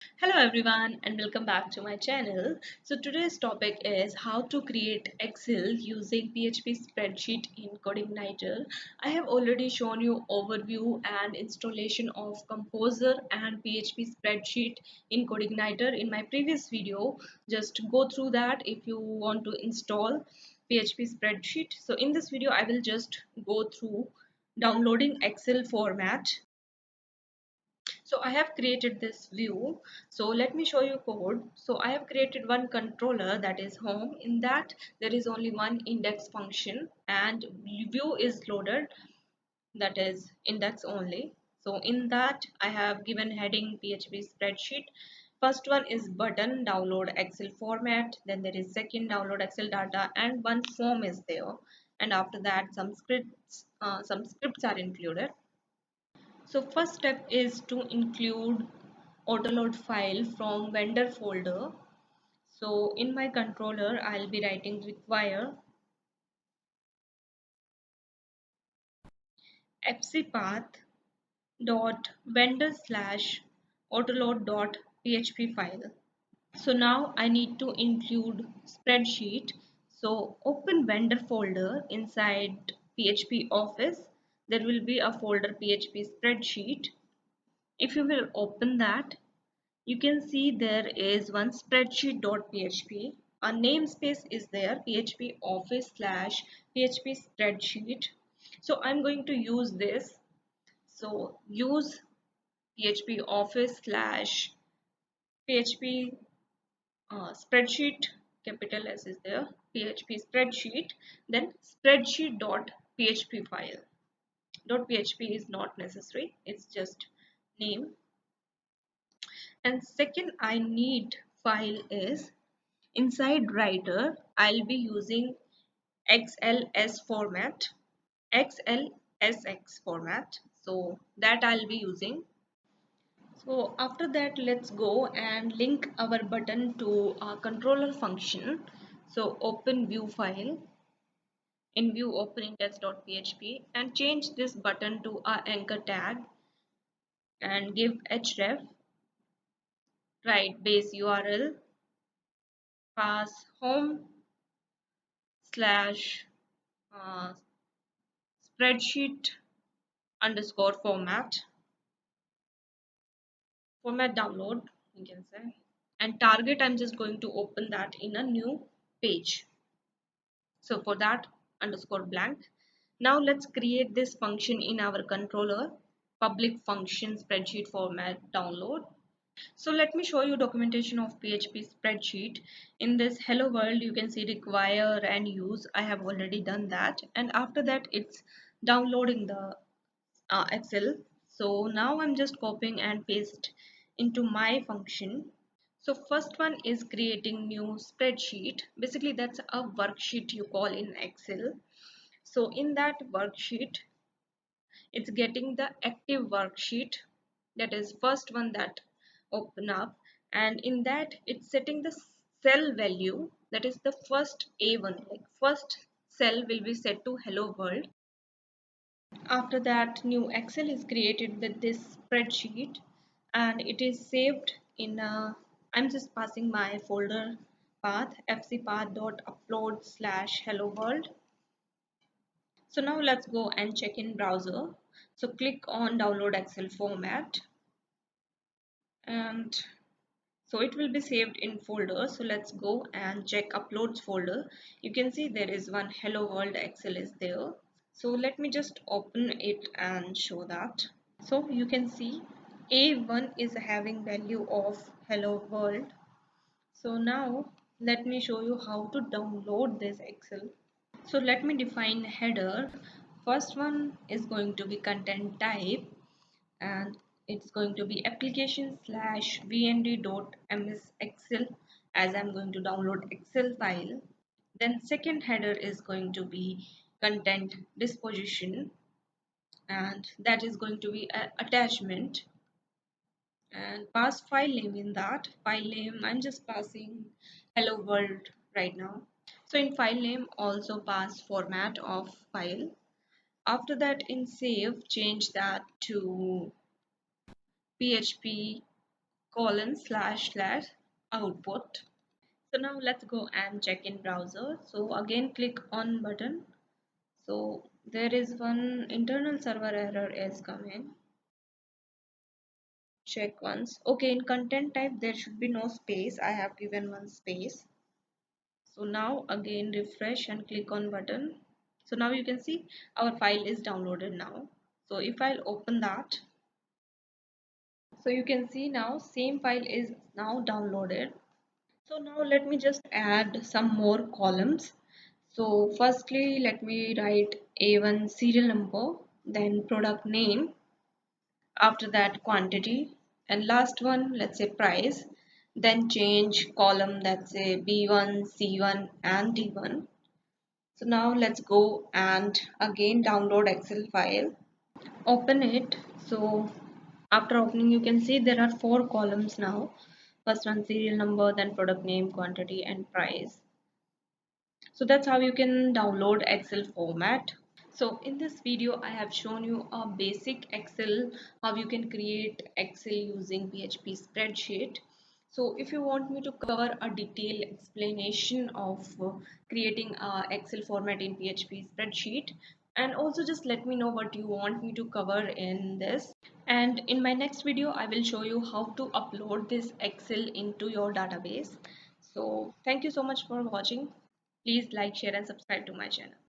Hello everyone and welcome back to my channel. So today's topic is how to create Excel using PHP spreadsheet in CodeIgniter. I have already shown you overview and installation of Composer and PHP spreadsheet in CodeIgniter in my previous video. Just go through that if you want to install PHP spreadsheet. So in this video I will just go through downloading Excel format. So I have created this view. So let me show you code. So I have created one controller, that is home. In that there is only one index function and view is loaded, that is index only. So in that I have given heading PHP spreadsheet. First one is button download Excel format, then there is second download Excel data, and one form is there, and after that some scripts are included. So first step is to include autoload file from vendor folder. So in my controller I'll be writing require fcpath dot vendor slash autoload dot php file. So now I need to include spreadsheet. So open vendor folder inside PHP Office. There will be a folder PHP spreadsheet. If you will open that, you can see there is one spreadsheet.php. A namespace is there, PHP Office slash PHP spreadsheet. So I'm going to use this. So use PHP Office slash PHP spreadsheet, capital S is there, PHP spreadsheet, then spreadsheet.php file. .php is not necessary, it's just name. And second I need file is inside writer. I'll be using XLS format, XLSX format, so that I'll be using. So after that let's go and link our button to our controller function. So open view file, in view open index.php, and change this button to our anchor tag and give href, write base URL, pass home slash uh, spreadsheet underscore format download, you can say, and target I'm just going to open that in a new page. So for that, underscore blank. Now let's create this function in our controller, public function spreadsheet format download. So let me show you documentation of PHP spreadsheet. In this hello world you can see require and use. I have already done that, and after that it's downloading the Excel. So now I'm just copying and paste into my function. So first one is creating new spreadsheet. Basically that's a worksheet you call in Excel. So in that worksheet it's getting the active worksheet, that is first one that open up, and in that it's setting the cell value, that is the first A1, like first cell will be set to hello world. After that new Excel is created with this spreadsheet and it is saved in a, I'm just passing my folder path fcpath.upload slash hello world. So now let's go and check in browser. So click on download Excel format, and so it will be saved in folder. So let's go and check uploads folder. You can see there is one hello world Excel is there. So let me just open it and show that. So you can see A1 is having value of hello world. So now let me show you how to download this Excel. So let me define header. First one is going to be content type, and it's going to be application slash vnd.ms excel, as I'm going to download Excel file. Then second header is going to be content disposition, and that is going to be a attachment, and pass file name. In that file name I'm just passing hello world right now. So in file name also pass format of file. After that in save change that to PHP colon slash slash output. So now let's go and check in browser. So again click on button. So there is one internal server error is coming. Check once. Okay, in content type there should be no space. I have given one space. So now again refresh and click on button. So now you can see our file is downloaded now. So if I'll open that, so you can see now same file is now downloaded. So now let me just add some more columns. So firstly let me write A1 serial number, then product name, after that quantity, and last one let's say price, then change column, let's say B1, C1 and D1. So now let's go and again download Excel file, open it. So after opening you can see there are four columns now. First one serial number, then product name, quantity and price. So that's how you can download Excel format. So in this video I have shown you a basic Excel, how you can create Excel using PHP spreadsheet. So if you want me to cover a detailed explanation of creating a Excel format in PHP spreadsheet, and also just let me know what you want me to cover in this. And in my next video I will show you how to upload this Excel into your database. So thank you so much for watching. Please like, share and subscribe to my channel.